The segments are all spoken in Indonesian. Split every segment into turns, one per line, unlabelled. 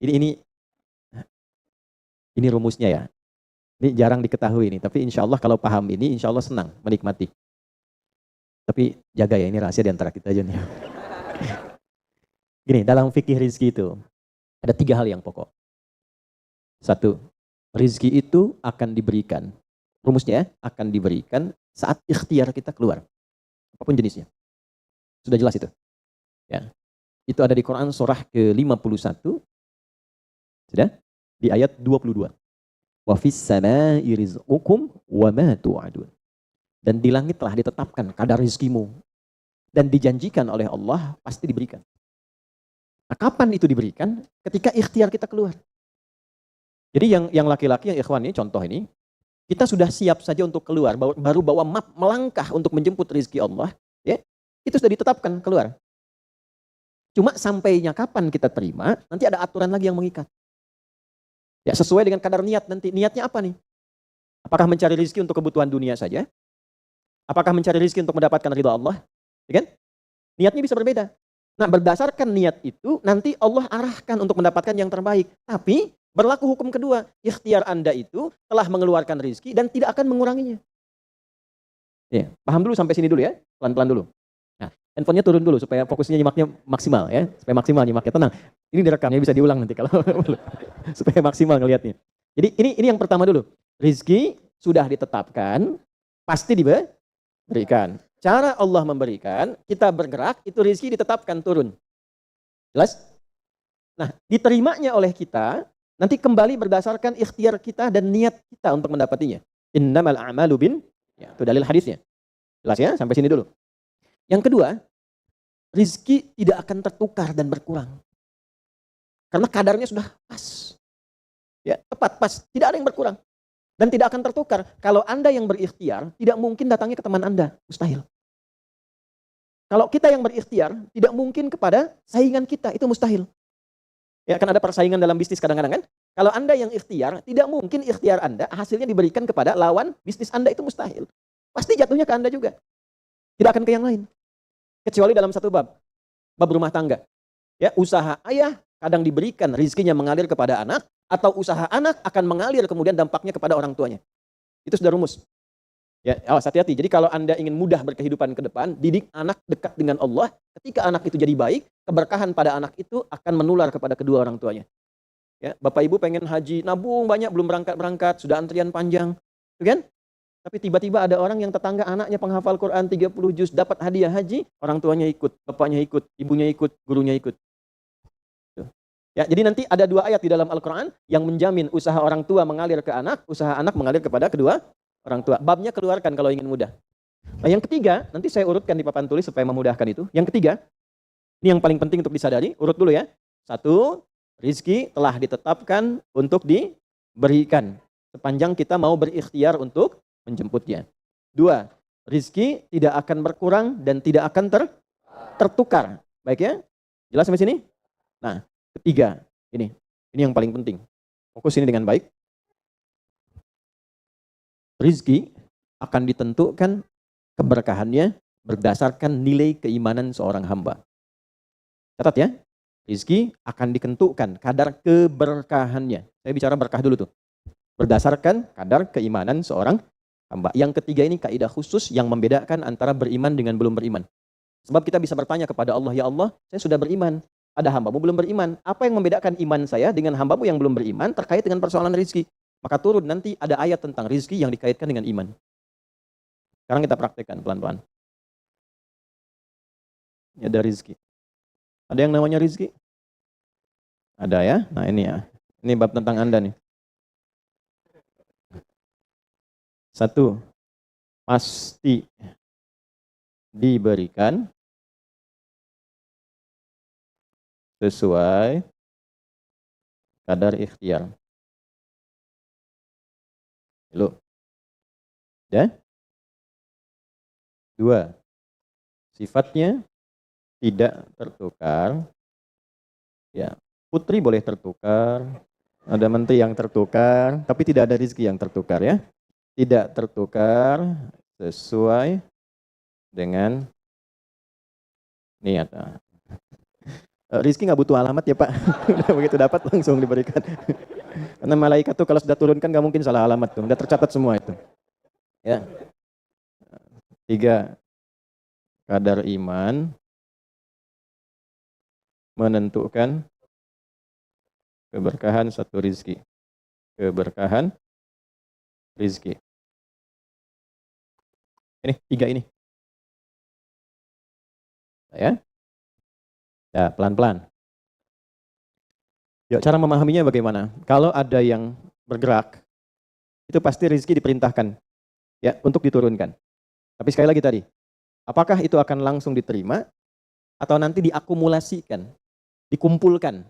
Ini ini rumusnya ya. Ini jarang diketahui ini, tapi insya Allah kalau paham ini, insya Allah senang menikmati. Tapi jaga ya, ini rahasia di antara kita aja nih. Gini, dalam fikih rizki itu ada 3 hal yang pokok. 1, rizki itu akan diberikan. Rumusnya ya, akan diberikan saat ikhtiar kita keluar. Apapun jenisnya. Sudah jelas itu. Ya. Itu ada di Quran surah ke-51. Sudah? Di ayat 22. Wa fis samaa'i rizqukum wa ma tu'adun. Dan di langit telah ditetapkan kadar rizkimu. Dan dijanjikan oleh Allah pasti diberikan. Nah, kapan itu diberikan? Ketika ikhtiar kita keluar. Jadi yang laki-laki, yang ikhwan ini, contoh ini, kita sudah siap saja untuk keluar, baru bawa map melangkah untuk menjemput rizki Allah, ya, itu sudah ditetapkan keluar. Cuma sampainya kapan kita terima, nanti ada aturan lagi yang mengikat. Ya, sesuai dengan kadar niat nanti. Niatnya apa nih? Apakah mencari rizki untuk kebutuhan dunia saja? Apakah mencari rizki untuk mendapatkan ridha Allah? Ya kan? Niatnya bisa berbeda. Nah, berdasarkan niat itu, nanti Allah arahkan untuk mendapatkan yang terbaik. Tapi, berlaku hukum kedua. Ikhtiar Anda itu telah mengeluarkan rizki dan tidak akan menguranginya. Ya, paham dulu sampai sini dulu ya. Pelan-pelan dulu. Nah, handphonenya turun dulu supaya fokusnya nyimaknya maksimal ya. Supaya maksimal nyimaknya. Tenang. Ini direkamnya bisa diulang nanti kalau supaya maksimal ngelihatnya. Jadi ini yang pertama dulu. Rizki sudah ditetapkan, pasti diberikan. Cara Allah memberikan, kita bergerak, itu rizki ditetapkan turun. Jelas? Nah, diterimanya oleh kita, nanti kembali berdasarkan ikhtiar kita dan niat kita untuk mendapatinya. Innamal a'malu bin, ya, itu dalil hadisnya. Jelas ya? Sampai sini dulu. Yang kedua, rizki tidak akan tertukar dan berkurang. Karena kadarnya sudah pas. Ya, tepat, pas. Tidak ada yang berkurang. Dan tidak akan tertukar. Kalau Anda yang berikhtiar, tidak mungkin datangnya ke teman Anda. Mustahil. Kalau kita yang berikhtiar, tidak mungkin kepada saingan kita. Itu mustahil. Ya, kan ada persaingan dalam bisnis kadang-kadang kan? Kalau Anda yang ikhtiar, tidak mungkin ikhtiar Anda hasilnya diberikan kepada lawan bisnis Anda. Itu mustahil. Pasti jatuhnya ke Anda juga. Tidak akan ke yang lain. Kecuali dalam satu bab. Bab rumah tangga. Ya, usaha ayah kadang diberikan rizkinya mengalir kepada anak, atau usaha anak akan mengalir kemudian dampaknya kepada orang tuanya. Itu sudah rumus. Ya, awas hati-hati. Jadi kalau Anda ingin mudah berkehidupan ke depan, didik anak dekat dengan Allah. Ketika anak itu jadi baik, keberkahan pada anak itu akan menular kepada kedua orang tuanya. Ya, Bapak Ibu pengen haji, nabung banyak, belum berangkat-berangkat, sudah antrian panjang. Itu kan? Tapi tiba-tiba ada orang yang tetangga anaknya penghafal Quran 30 juz, dapat hadiah haji, orang tuanya ikut, bapaknya ikut, ibunya ikut, gurunya ikut. Ya, jadi nanti ada 2 ayat di dalam Al-Quran yang menjamin usaha orang tua mengalir ke anak, usaha anak mengalir kepada kedua orang tua. Babnya keluarkan kalau ingin mudah. Nah, yang ketiga, nanti saya urutkan di papan tulis supaya memudahkan itu. Yang ketiga, ini yang paling penting untuk disadari, urut dulu ya. 1, rizki telah ditetapkan untuk diberikan. Sepanjang kita mau berikhtiar untuk menjemputnya. 2, rizki tidak akan berkurang dan tidak akan tertukar. Baik ya? Jelas sampai sini? Nah, ketiga, ini yang paling penting. Fokus ini dengan baik. Rizki akan ditentukan keberkahannya berdasarkan nilai keimanan seorang hamba. Catat ya, rizki akan ditentukan kadar keberkahannya. Saya bicara berkah dulu tuh. Berdasarkan kadar keimanan seorang hamba. Yang ketiga ini kaidah khusus yang membedakan antara beriman dengan belum beriman. Sebab kita bisa bertanya kepada Allah, ya Allah, saya sudah beriman. Ada hambamu belum beriman. Apa yang membedakan iman saya dengan hambamu yang belum beriman terkait dengan persoalan rizki? Maka turun nanti ada ayat tentang rizki yang dikaitkan dengan iman. Sekarang kita praktekkan pelan-pelan. Ini ada rizki. Ada yang namanya rizki? Ada ya? Nah ini ya. Ini bab tentang Anda nih. 1, pasti diberikan sesuai kadar ikhtiar. Loh. Ya? 2, sifatnya tidak tertukar. Ya, putri boleh tertukar, ada menteri yang tertukar, tapi tidak ada rezeki yang tertukar ya. Tidak tertukar sesuai dengan niat. Rizki nggak butuh alamat ya Pak. Udah begitu dapat langsung diberikan. Karena malaikat tuh kalau sudah turunkan nggak mungkin salah alamat tuh. Udah tercatat semua itu. Ya. 3, kadar iman menentukan keberkahan satu rizki. Keberkahan rizki. Ini 3 ini. Ya. Ya, pelan-pelan. Ya, cara memahaminya bagaimana? Kalau ada yang bergerak, itu pasti rizki diperintahkan ya untuk diturunkan. Tapi sekali lagi tadi, apakah itu akan langsung diterima atau nanti diakumulasikan, dikumpulkan?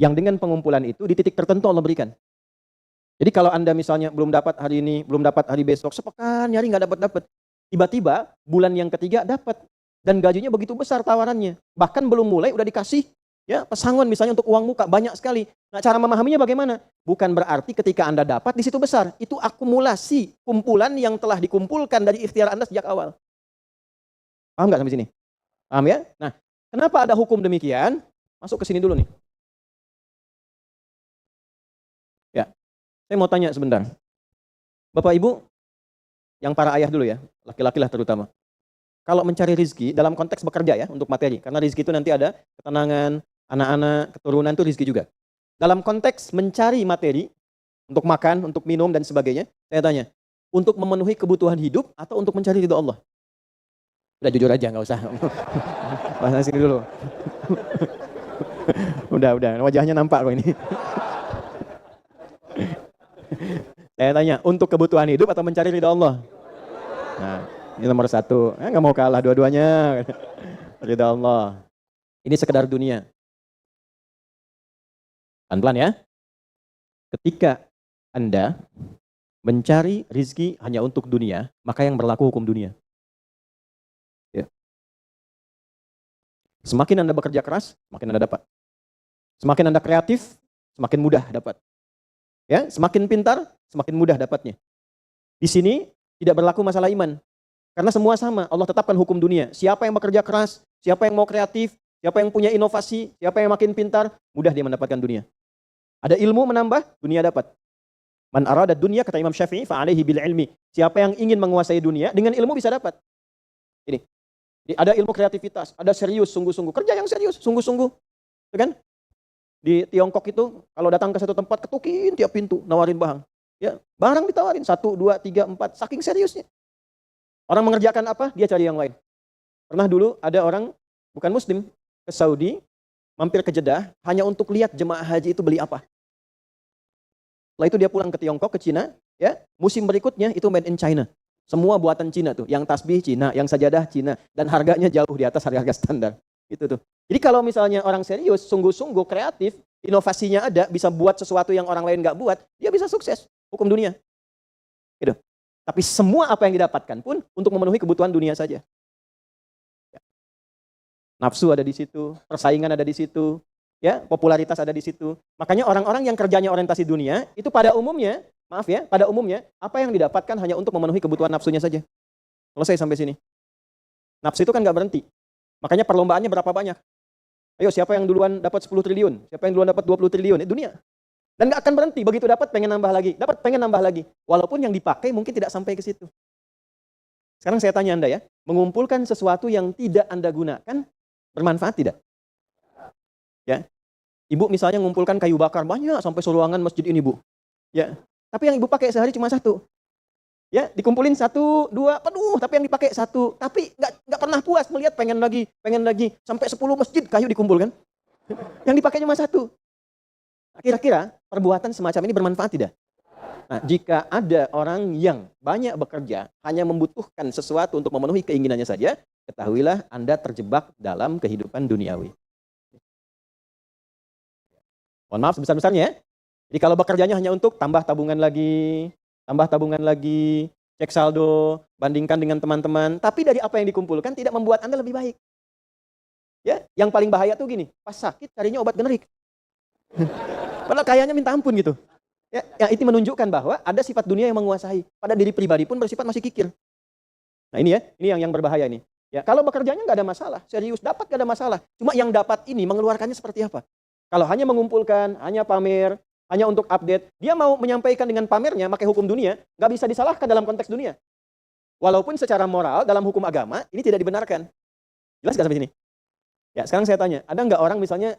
Yang dengan pengumpulan itu di titik tertentu Allah berikan. Jadi kalau Anda misalnya belum dapat hari ini, belum dapat hari besok, sepekan nyari nggak dapat-dapat. Tiba-tiba bulan yang ketiga dapat. Dan gajinya begitu besar tawarannya. Bahkan belum mulai udah dikasih ya pesangon misalnya untuk uang muka banyak sekali. Nah, cara memahaminya bagaimana? Bukan berarti ketika Anda dapat di situ besar. Itu akumulasi kumpulan yang telah dikumpulkan dari ikhtiar Anda sejak awal. Paham nggak sampai sini? Paham ya? Nah, kenapa ada hukum demikian? Masuk ke sini dulu nih. Ya, saya mau tanya sebentar. Bapak Ibu, yang para ayah dulu ya, laki-laki lah terutama. Kalau mencari rizki dalam konteks bekerja ya, untuk materi. Karena rizki itu nanti ada ketenangan, anak-anak, keturunan itu rizki juga. Dalam konteks mencari materi, untuk makan, untuk minum dan sebagainya, saya tanya, untuk memenuhi kebutuhan hidup atau untuk mencari ridho Allah? Udah jujur aja, nggak usah. Bahas sini dulu. udah, wajahnya nampak kok ini. Saya tanya, untuk kebutuhan hidup atau mencari ridho Allah? Nah, ini nomor 1. Nggak mau kalah dua-duanya. Ridho Allah. Ini sekedar dunia. Pelan-pelan ya. Ketika Anda mencari rizki hanya untuk dunia, maka yang berlaku hukum dunia. Ya. Semakin Anda bekerja keras, semakin Anda dapat. Semakin Anda kreatif, semakin mudah dapat. Ya, semakin pintar, semakin mudah dapatnya. Di sini tidak berlaku masalah iman. Karena semua sama, Allah tetapkan hukum dunia. Siapa yang bekerja keras, siapa yang mau kreatif, siapa yang punya inovasi, siapa yang makin pintar, mudah dia mendapatkan dunia. Ada ilmu menambah, dunia dapat. Man arada dunia, kata Imam Syafi'i, fa'alaihi bil ilmi. Siapa yang ingin menguasai dunia, dengan ilmu bisa dapat. Ini. Ada ilmu kreativitas, ada serius, sungguh-sungguh. Kerja yang serius, sungguh-sungguh. Kan? Di Tiongkok itu, kalau datang ke satu tempat, ketukin tiap pintu, nawarin barang. Ya, barang ditawarin, 1, 2, 3, 4, saking seriusnya. Orang mengerjakan apa, dia cari yang lain. Pernah dulu ada orang, bukan muslim, ke Saudi, mampir ke Jeddah, hanya untuk lihat jemaah haji itu beli apa. Setelah itu dia pulang ke Tiongkok, ke Cina, ya, musim berikutnya itu made in China. Semua buatan Cina tuh, yang tasbih Cina, yang sajadah Cina, dan harganya jauh di atas harga-harga standar. Itu tuh. Jadi kalau misalnya orang serius, sungguh-sungguh kreatif, inovasinya ada, bisa buat sesuatu yang orang lain nggak buat, dia bisa sukses. Hukum dunia. Gitu. Tapi semua apa yang didapatkan pun untuk memenuhi kebutuhan dunia saja. Nafsu ada di situ, persaingan ada di situ, ya, popularitas ada di situ. Makanya orang-orang yang kerjanya orientasi dunia, itu pada umumnya, maaf ya, pada umumnya, apa yang didapatkan hanya untuk memenuhi kebutuhan nafsunya saja. Selesai sampai sini. Nafsu itu kan nggak berhenti. Makanya perlombaannya berapa banyak? Ayo, siapa yang duluan dapat 10 triliun? Siapa yang duluan dapat 20 triliun? Dunia. Dan nggak akan berhenti. Begitu dapat, pengen nambah lagi. Dapat, pengen nambah lagi. Walaupun yang dipakai mungkin tidak sampai ke situ. Sekarang saya tanya Anda ya, mengumpulkan sesuatu yang tidak Anda gunakan, bermanfaat tidak? Ya, Ibu misalnya mengumpulkan kayu bakar banyak sampai seruangan masjid ini, Bu. Ya, tapi yang Ibu pakai sehari cuma 1. Ya, dikumpulin 1, 2, penuh, tapi yang dipakai 1. Tapi nggak pernah puas melihat pengen lagi, sampai 10 masjid kayu dikumpulkan. Yang dipakai cuma 1. Kira-kira perbuatan semacam ini bermanfaat tidak? Nah, jika ada orang yang banyak bekerja, hanya membutuhkan sesuatu untuk memenuhi keinginannya saja, ketahuilah Anda terjebak dalam kehidupan duniawi. Mohon maaf sebesar-besarnya ya. Jadi kalau bekerjanya hanya untuk tambah tabungan lagi, cek saldo, bandingkan dengan teman-teman, tapi dari apa yang dikumpulkan tidak membuat Anda lebih baik. Ya, yang paling bahaya tuh gini, pas sakit carinya obat generik. Padahal kayaknya minta ampun gitu. Ya, itu menunjukkan bahwa ada sifat dunia yang menguasai. Pada diri pribadi pun bersifat masih kikir. Nah ini ya, ini yang berbahaya ini. Ya, kalau bekerjanya nggak ada masalah, serius dapat nggak ada masalah. Cuma yang dapat ini mengeluarkannya seperti apa? Kalau hanya mengumpulkan, hanya pamer, hanya untuk update, dia mau menyampaikan dengan pamernya, pakai hukum dunia, nggak bisa disalahkan dalam konteks dunia. Walaupun secara moral, dalam hukum agama, ini tidak dibenarkan. Jelas nggak sampai sini? Ya, sekarang saya tanya, ada nggak orang misalnya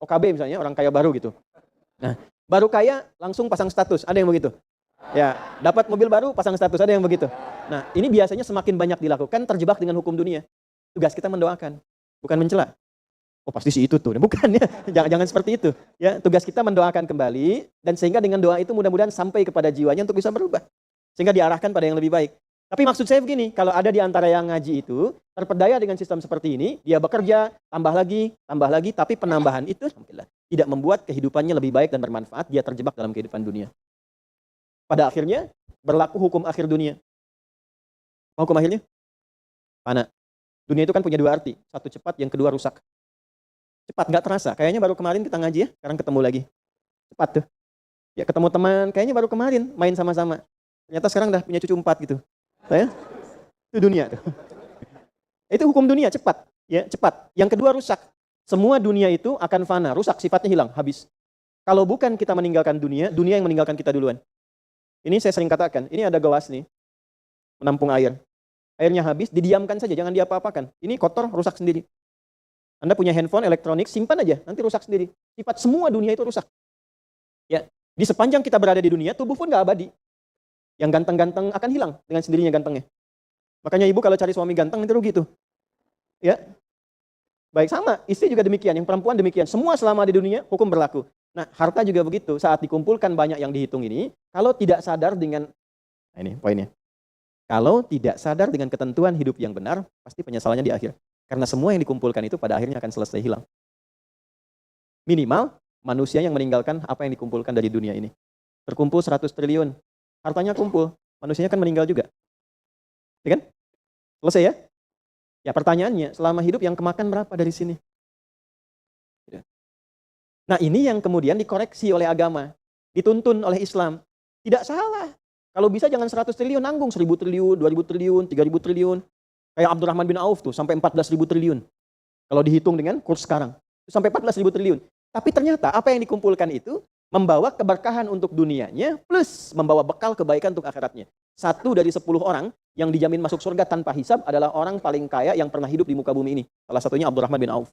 OKB misalnya, orang kaya baru gitu. Nah, baru kaya langsung pasang status, ada yang begitu? Ya, dapat mobil baru pasang status, ada yang begitu. Nah, ini biasanya semakin banyak dilakukan terjebak dengan hukum dunia. Tugas kita mendoakan, bukan mencela. Oh, pasti si itu tuh. Bukan ya. Jangan seperti itu. Ya, tugas kita mendoakan kembali dan sehingga dengan doa itu mudah-mudahan sampai kepada jiwanya untuk bisa berubah. Sehingga diarahkan pada yang lebih baik. Tapi maksud saya begini, kalau ada di antara yang ngaji itu terpedaya dengan sistem seperti ini, dia bekerja, tambah lagi, tapi penambahan itu alhamdulillah tidak membuat kehidupannya lebih baik dan bermanfaat, dia terjebak dalam kehidupan dunia. Pada akhirnya berlaku hukum akhir dunia. Hukum akhirnya? Fana. Dunia itu kan punya dua arti, satu cepat, yang kedua rusak. Cepat, nggak terasa. Kayaknya baru kemarin kita ngaji ya, sekarang ketemu lagi. Cepat tuh. Ya ketemu teman, kayaknya baru kemarin main sama-sama. Ternyata sekarang udah punya cucu 4 gitu. Saya? Itu dunia tuh. Itu hukum dunia, cepat. Ya, cepat. Yang kedua rusak. Semua dunia itu akan fana, rusak, sifatnya hilang, habis. Kalau bukan kita meninggalkan dunia, dunia yang meninggalkan kita duluan. Ini saya sering katakan, ini ada gelas nih, menampung air. Airnya habis, didiamkan saja, jangan diapa-apakan. Ini kotor, rusak sendiri. Anda punya handphone elektronik, simpan aja, nanti rusak sendiri. Sifat semua dunia itu rusak. Ya, di sepanjang kita berada di dunia, tubuh pun nggak abadi. Yang ganteng-ganteng akan hilang dengan sendirinya gantengnya. Makanya ibu kalau cari suami ganteng itu rugi tuh. Ya, baik sama, istri juga demikian, yang perempuan demikian. Semua selama di dunia hukum berlaku. Nah, harta juga begitu. Saat dikumpulkan banyak yang dihitung ini, kalau tidak sadar dengan, nah ini poinnya. Kalau tidak sadar dengan ketentuan hidup yang benar, pasti penyesalannya di akhir. Karena semua yang dikumpulkan itu pada akhirnya akan selesai hilang. Minimal, manusia yang meninggalkan apa yang dikumpulkan dari dunia ini. Terkumpul 100 triliun, hartanya kumpul, manusianya kan meninggal juga. Ya kan? Selesai ya? Ya pertanyaannya, selama hidup yang kemakan berapa dari sini? Nah ini yang kemudian dikoreksi oleh agama, dituntun oleh Islam. Tidak salah. Kalau bisa jangan 100 triliun, nanggung 1000 triliun, 2000 triliun, 3000 triliun. Kayak Abdurrahman bin Auf tuh, sampai 14.000 triliun. Kalau dihitung dengan kurs sekarang, sampai 14.000 triliun. Tapi ternyata apa yang dikumpulkan itu membawa keberkahan untuk dunianya, plus membawa bekal kebaikan untuk akhiratnya. 1 dari 10 orang yang dijamin masuk surga tanpa hisab adalah orang paling kaya yang pernah hidup di muka bumi ini. Salah satunya Abdurrahman bin Auf.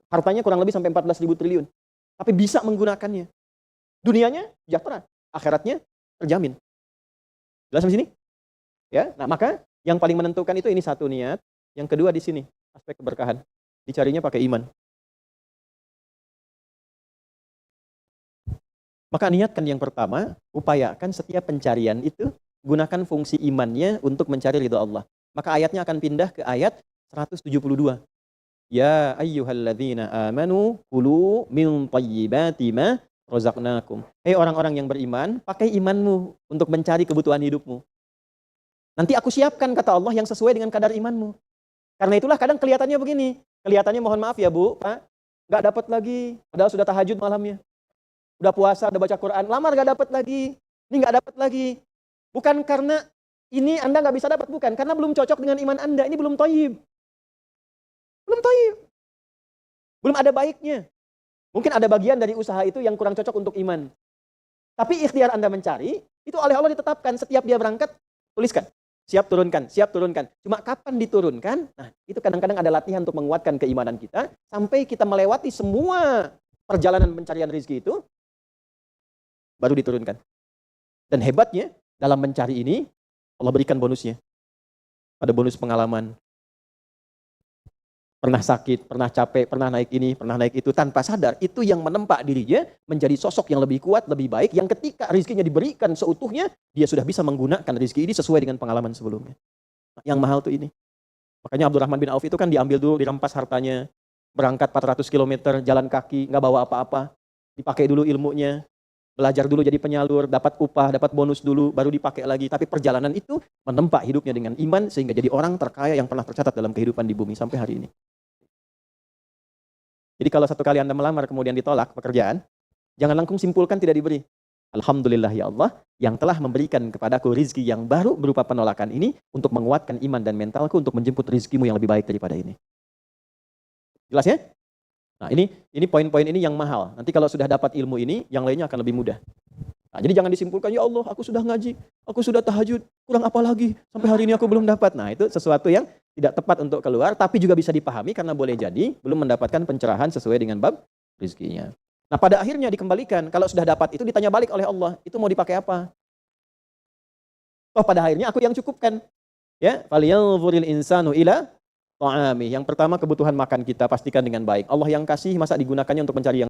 Hartanya kurang lebih sampai 14.000 triliun. Tapi bisa menggunakannya. Dunianya sejahtera, akhiratnya terjamin. Jelas sampai sini? Ya, nah maka yang paling menentukan itu ini satu niat, yang kedua di sini aspek keberkahan. Dicarinya pakai iman. Maka niatkan yang pertama, upayakan setiap pencarian itu gunakan fungsi imannya untuk mencari ridha Allah. Maka ayatnya akan pindah ke ayat 172. Ya ayyuhalladzina amanu kulu min thayyibati ma razaqnakum. Hei orang-orang yang beriman, pakai imanmu untuk mencari kebutuhan hidupmu. Nanti aku siapkan, kata Allah, yang sesuai dengan kadar imanmu. Karena itulah kadang kelihatannya begini. Kelihatannya mohon maaf ya Bu, Pak, nggak dapat lagi. Padahal sudah tahajud malamnya. Udah puasa, udah baca Quran, lamar nggak dapat lagi. Ini nggak dapat lagi. Bukan karena ini Anda nggak bisa dapat, bukan. Karena belum cocok dengan iman Anda. Ini belum thayyib. Belum thayyib. Belum ada baiknya. Mungkin ada bagian dari usaha itu yang kurang cocok untuk iman. Tapi ikhtiar Anda mencari, itu oleh Allah ditetapkan. Setiap dia berangkat, tuliskan. Siap turunkan, siap turunkan. Cuma kapan diturunkan? Nah, itu kadang-kadang ada latihan untuk menguatkan keimanan kita. Sampai kita melewati semua perjalanan pencarian rezeki itu, baru diturunkan. Dan hebatnya, dalam mencari ini, Allah berikan bonusnya. Ada bonus pengalaman. Pernah sakit, pernah capek, pernah naik ini, pernah naik itu, tanpa sadar. Itu yang menempa dirinya menjadi sosok yang lebih kuat, lebih baik, yang ketika rezekinya diberikan seutuhnya, dia sudah bisa menggunakan rezeki ini sesuai dengan pengalaman sebelumnya. Yang mahal tuh ini. Makanya Abdurrahman bin Auf itu kan diambil dulu, dirampas hartanya, berangkat 400 km, jalan kaki, nggak bawa apa-apa, dipakai dulu ilmunya, belajar dulu jadi penyalur, dapat upah, dapat bonus dulu, baru dipakai lagi. Tapi perjalanan itu menempa hidupnya dengan iman, sehingga jadi orang terkaya yang pernah tercatat dalam kehidupan di bumi sampai hari ini. Jadi kalau satu kali Anda melamar kemudian ditolak pekerjaan, jangan langsung simpulkan tidak diberi. Alhamdulillah ya Allah yang telah memberikan kepadaku rizki yang baru berupa penolakan ini untuk menguatkan iman dan mentalku untuk menjemput rizkimu yang lebih baik daripada ini. Jelas ya? Nah ini poin-poin ini yang mahal. Nanti kalau sudah dapat ilmu ini, yang lainnya akan lebih mudah. Nah, jadi jangan disimpulkan, ya Allah aku sudah ngaji, aku sudah tahajud, kurang apa lagi, sampai hari ini aku belum dapat. Nah itu sesuatu yang tidak tepat untuk keluar, tapi juga bisa dipahami karena boleh jadi belum mendapatkan pencerahan sesuai dengan bab rizkinya. Nah pada akhirnya dikembalikan, kalau sudah dapat itu ditanya balik oleh Allah, itu mau dipakai apa? Oh pada akhirnya aku yang cukupkan. Ya, falyanzuril insanu ila ta'ami. Yang pertama kebutuhan makan kita pastikan dengan baik. Allah yang kasih, masa digunakannya untuk mencari yang